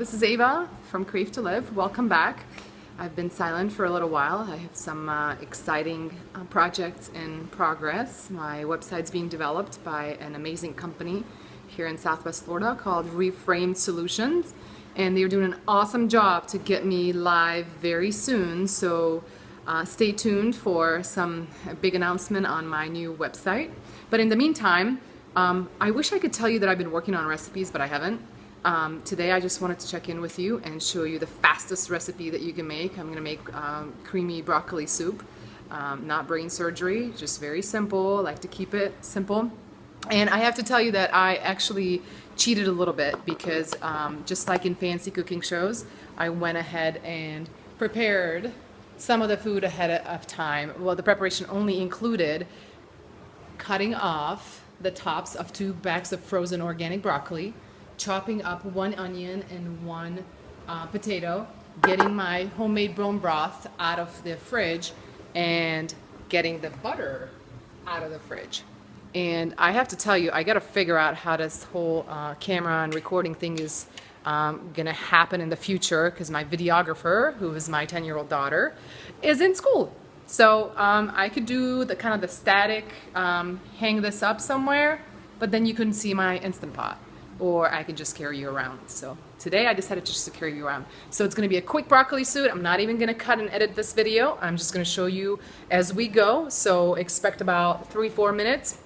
This is Ava from Crave to Live. Welcome back. I've been silent for a little while. I have some exciting projects in progress. My website's being developed by an amazing company here in Southwest Florida called Reframed Solutions, and they're doing an awesome job to get me live very soon. So stay tuned for some big announcement on my new website. But in the meantime, I wish I could tell you that I've been working on recipes, but I haven't. Today I just wanted to check in with you and show you the fastest recipe that you can make. I'm going to make creamy broccoli soup, not brain surgery, just very simple. I like to keep it simple. And I have to tell you that I actually cheated a little bit because just like in fancy cooking shows, I went ahead and prepared some of the food ahead of time. Well, the preparation only included cutting off the tops of 2 bags of frozen organic broccoli, chopping up 1 onion and 1 potato, getting my homemade bone broth out of the fridge, and getting the butter out of the fridge. And I have to tell you, I got to figure out how this whole camera and recording thing is going to happen in the future, because my videographer, who is my 10-year-old daughter, is in school. So I could do the kind of the static, hang this up somewhere, but then you couldn't see my Instant Pot. Or I can just carry you around. So today I decided just to carry you around. So it's going to be a quick broccoli soup. I'm not even going to cut and edit this video. I'm just going to show you as we go. So expect about 3-4 minutes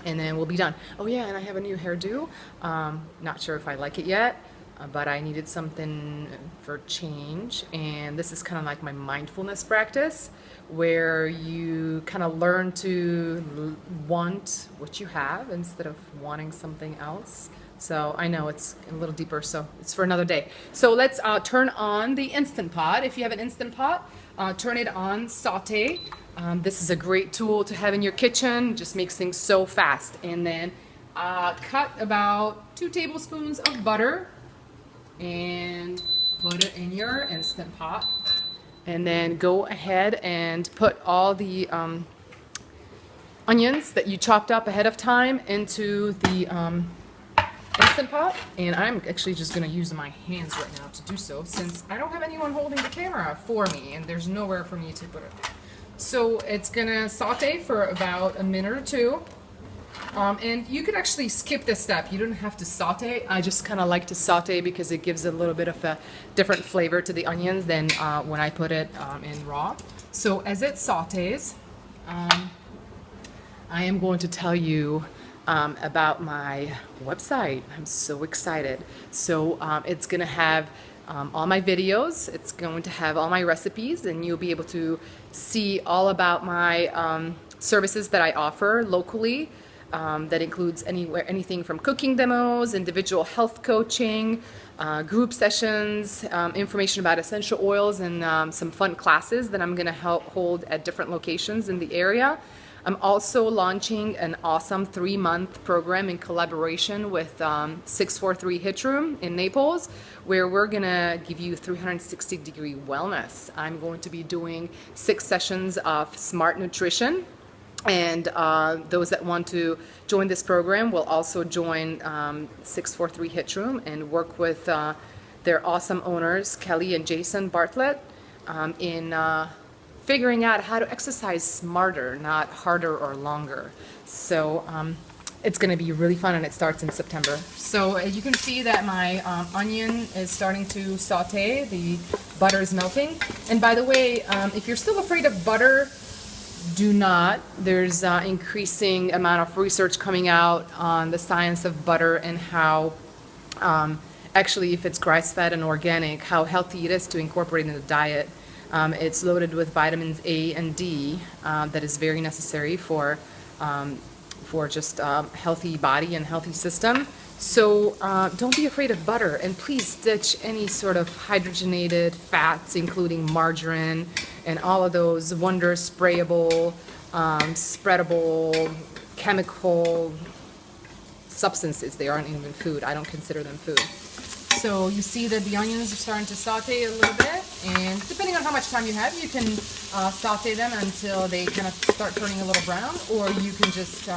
and then we'll be done. Oh yeah, and I have a new hairdo. Not sure if I like it yet, but I needed something for change. And this is kind of like my mindfulness practice, where you kind of learn to want what you have instead of wanting something else. So I know it's a little deeper, so it's for another day. So let's turn on the Instant Pot. If you have an Instant Pot, turn it on saute. This is a great tool to have in your kitchen. Just makes things so fast. And then cut about 2 tablespoons of butter and put it in your Instant Pot. And then go ahead and put all the onions that you chopped up ahead of time into the Instant Pot. And I'm actually just going to use my hands right now to do so, since I don't have anyone holding the camera for me and there's nowhere for me to put it. So it's going to saute for about a minute or 2. And you could actually skip this step. You don't have to saute. I just kind of like to saute because it gives a little bit of a different flavor to the onions than when I put it in raw. So as it sautés, I am going to tell you about my website. I'm so excited. So it's going to have all my videos. It's going to have all my recipes, and you'll be able to see all about my services that I offer locally. That includes anything from cooking demos, individual health coaching, group sessions, information about essential oils, and some fun classes that I'm going to hold at different locations in the area. I'm also launching an awesome 3-month program in collaboration with 643 Hit Room in Naples, where we're going to give you 360-degree wellness. I'm going to be doing 6 sessions of smart nutrition. And those that want to join this program will also join 643 Hit Room and work with their awesome owners, Kelly and Jason Bartlett, in figuring out how to exercise smarter, not harder or longer. So it's going to be really fun, and it starts in September. So you can see that my onion is starting to saute. The butter is melting. And by the way, if you're still afraid of butter, do not. There's increasing amount of research coming out on the science of butter and how actually, if it's grass-fed and organic, how healthy it is to incorporate in the diet. It's loaded with vitamins A and D that is very necessary for just healthy body and healthy system. So don't be afraid of butter, and please ditch any sort of hydrogenated fats, including margarine and all of those wonder sprayable, spreadable, chemical substances. They aren't even food. I don't consider them food. So you see that the onions are starting to saute a little bit, and depending on how much time you have, you can saute them until they kind of start turning a little brown, or you can just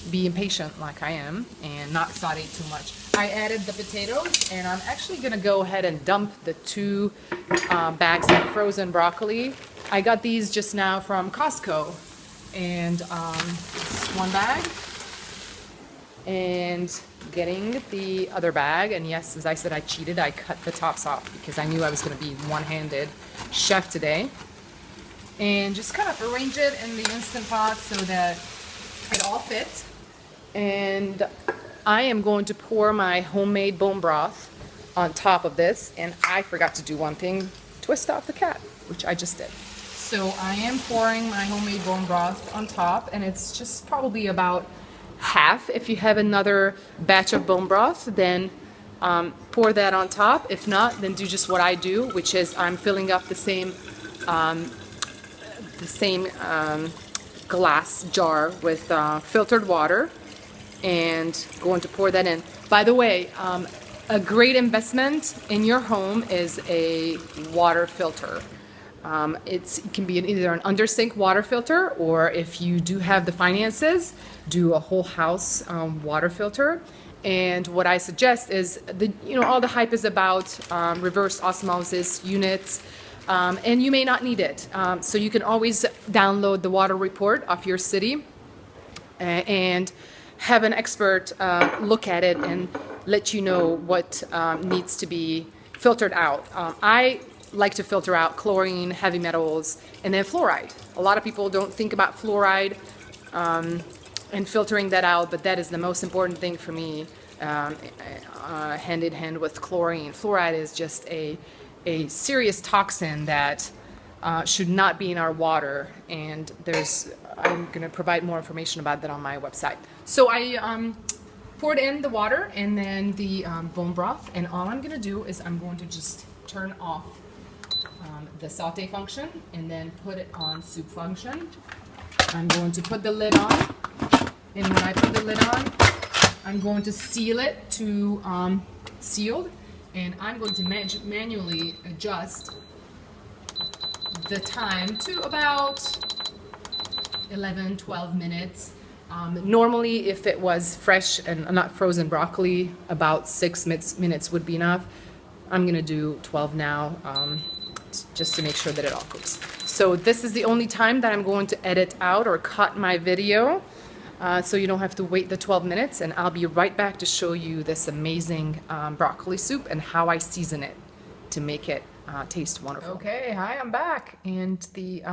be impatient like I am and not saute too much. I added the potatoes, and I'm actually gonna go ahead and dump the 2 bags of frozen broccoli. I got these just now from Costco, and it's 1 bag, and getting the other bag. And yes, as I said, I cheated. I cut the tops off because I knew I was gonna be one-handed chef today. And just kind of arrange it in the Instant Pot so that it all fits. And I am going to pour my homemade bone broth on top of this. And I forgot to do one thing, twist off the cap, which I just did. So I am pouring my homemade bone broth on top, and it's just probably about half. If you have another batch of bone broth, then pour that on top. If not, then do just what I do, which is I'm filling up the same glass jar with filtered water and going to pour that in. By the way, a great investment in your home is a water filter. It can be either an under sink water filter, or if you do have the finances, do a whole house water filter. And what I suggest is all the hype is about reverse osmosis units. And you may not need it. So you can always download the water report of your city and have an expert look at it and let you know what needs to be filtered out. I like to filter out chlorine, heavy metals, and then fluoride. A lot of people don't think about fluoride and filtering that out, but that is the most important thing for me, hand in hand with chlorine. Fluoride is just a serious toxin that should not be in our water, and I'm going to provide more information about that on my website. So I poured in the water and then the bone broth, and all I'm going to do is I'm going to just turn off the saute function and then put it on soup function. I'm going to put the lid on, and when I put the lid on, I'm going to seal it to sealed. And I'm going to manually adjust the time to about 11-12 minutes. Normally, if it was fresh and not frozen broccoli, about 6 minutes would be enough. I'm going to do 12 now, just to make sure that it all cooks. So this is the only time that I'm going to edit out or cut my video. So you don't have to wait the 12 minutes, and I'll be right back to show you this amazing broccoli soup and how I season it to make it taste wonderful. Okay, hi, I'm back, and the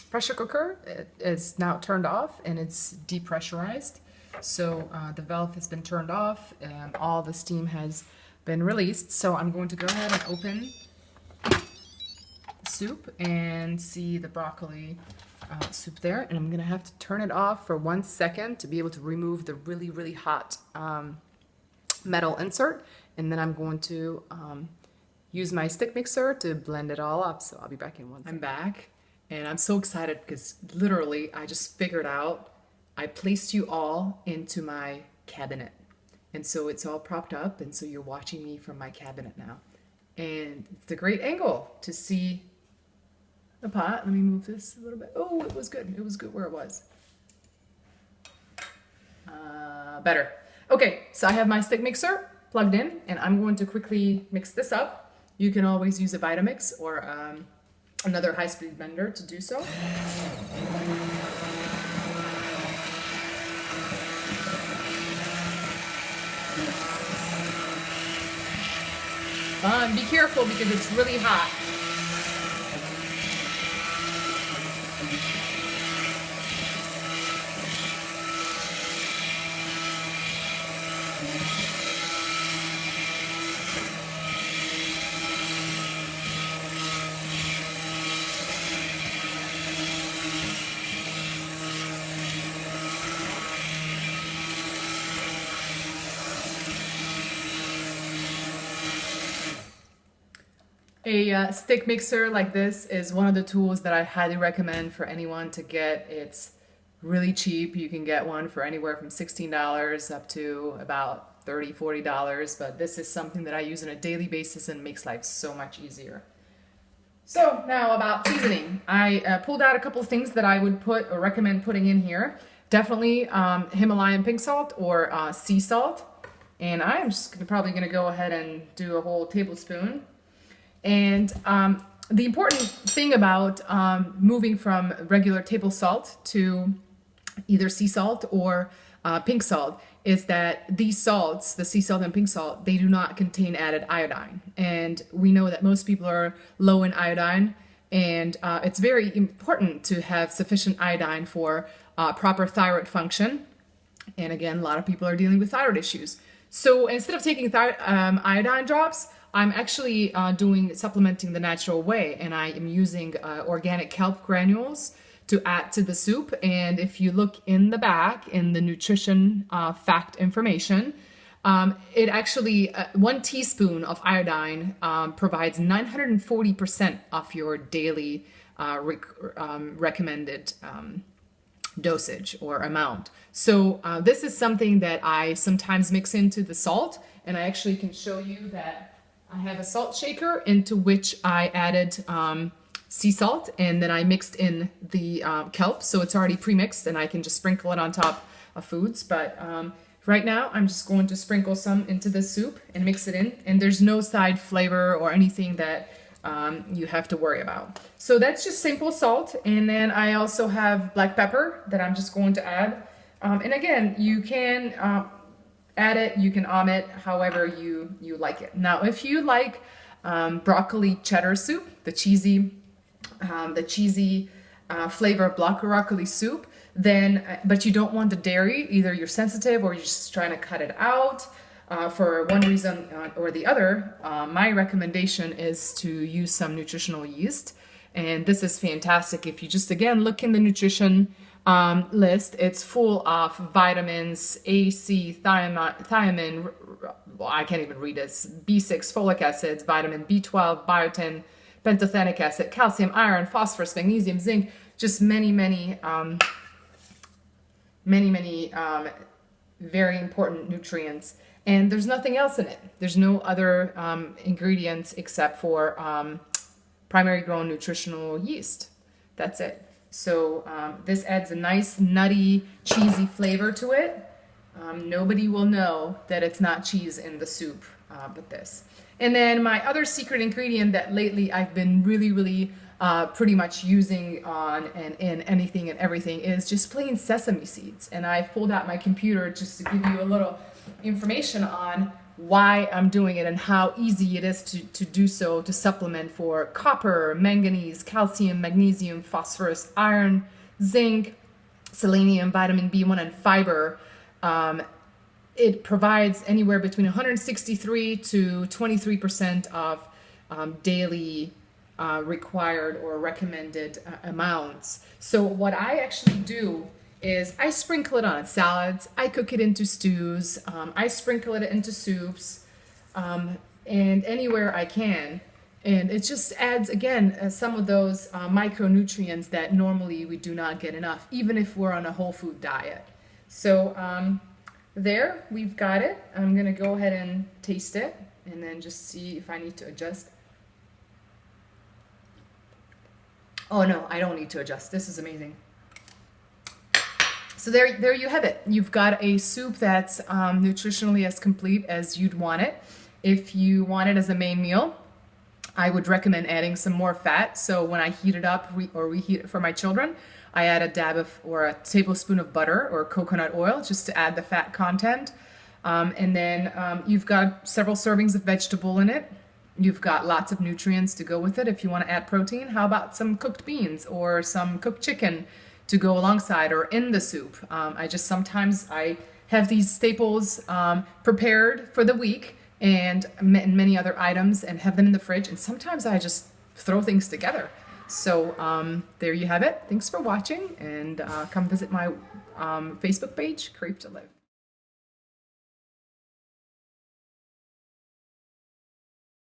pressure cooker is now turned off and it's depressurized. So the valve has been turned off and all the steam has been released. So I'm going to go ahead and open the soup and see the broccoli soup there, and I'm gonna have to turn it off for 1 second to be able to remove the really, really hot metal insert, and then I'm going to use my stick mixer to blend it all up. So I'll be back in 1 second. I'm back, and I'm so excited because literally I just figured out I placed you all into my cabinet, and so it's all propped up, and so you're watching me from my cabinet now, and it's a great angle to see the pot. Let me move this a little bit. Oh, it was good. It was good where it was. Better. Okay, so I have my stick mixer plugged in, and I'm going to quickly mix this up. You can always use a Vitamix or another high-speed blender to do so. Be careful because it's really hot. A stick mixer like this is one of the tools that I highly recommend for anyone to get. It's really cheap. You can get one for anywhere from $16 up to about $30, $40, but this is something that I use on a daily basis and makes life so much easier. So now about seasoning. I pulled out a couple of things that I would put or recommend putting in here. definitely Himalayan pink salt or sea salt. And I'm just probably going to go ahead and do a whole tablespoon. And the important thing about moving from regular table salt to either sea salt or pink salt is that these salts, the sea salt and pink salt, they do not contain added iodine. And we know that most people are low in iodine, and it's very important to have sufficient iodine for proper thyroid function. And again, a lot of people are dealing with thyroid issues. So instead of taking iodine drops, I'm actually supplementing the natural way, and I am using organic kelp granules to add to the soup. And if you look in the back in the nutrition fact information, it actually 1 teaspoon of iodine provides 940% of your daily recommended dosage or amount. So this is something that I sometimes mix into the salt, and I actually can show you that I have a salt shaker into which I added sea salt, and then I mixed in the kelp, so it's already pre-mixed and I can just sprinkle it on top of foods. But right now I'm just going to sprinkle some into the soup and mix it in, and there's no side flavor or anything that you have to worry about. So that's just simple salt, and then I also have black pepper that I'm just going to add. And again, you can add it, you can omit however you like it. Now, if you like broccoli cheddar soup, the cheesy flavor of broccoli soup, then but you don't want the dairy, either you're sensitive or you're just trying to cut it out for one reason or the other, my recommendation is to use some nutritional yeast. And this is fantastic. If you just again look in the nutrition list, it's full of vitamins A, C, thiamine, well, I can't even read this, B6, folic acids, vitamin B12, biotin, pantothenic acid, calcium, iron, phosphorus, magnesium, zinc, just many very important nutrients. And there's nothing else in it. There's no other ingredients except for primary grown nutritional yeast. That's it. So this adds a nice nutty, cheesy flavor to it. Nobody will know that it's not cheese in the soup but this. And then my other secret ingredient that lately I've been really pretty much using on and in anything and everything is just plain sesame seeds. And I've pulled out my computer just to give you a little information on why I'm doing it and how easy it is to do so, to supplement for copper, manganese, calcium, magnesium, phosphorus, iron, zinc, selenium, vitamin B1, and fiber. It provides anywhere between 163 to 23% of daily required or recommended amounts. So what I actually do is I sprinkle it on salads, I cook it into stews, I sprinkle it into soups, and anywhere I can. And it just adds, again, some of those micronutrients that normally we do not get enough, even if we're on a whole food diet. So there, we've got it. I'm gonna go ahead and taste it and then just see if I need to adjust. Oh no, I don't need to adjust. This is amazing. So there you have it. You've got a soup that's nutritionally as complete as you'd want it. If you want it as a main meal, I would recommend adding some more fat. So when I heat it up or reheat it for my children, I add a dab of or a tablespoon of butter or coconut oil just to add the fat content. And then you've got several servings of vegetable in it. You've got lots of nutrients to go with it. If you want to add protein, how about some cooked beans or some cooked chicken to go alongside or in the soup? Sometimes I have these staples prepared for the week and many other items and have them in the fridge. And sometimes I just throw things together. So there you have it. Thanks for watching, and come visit my Facebook page, Crave to Live.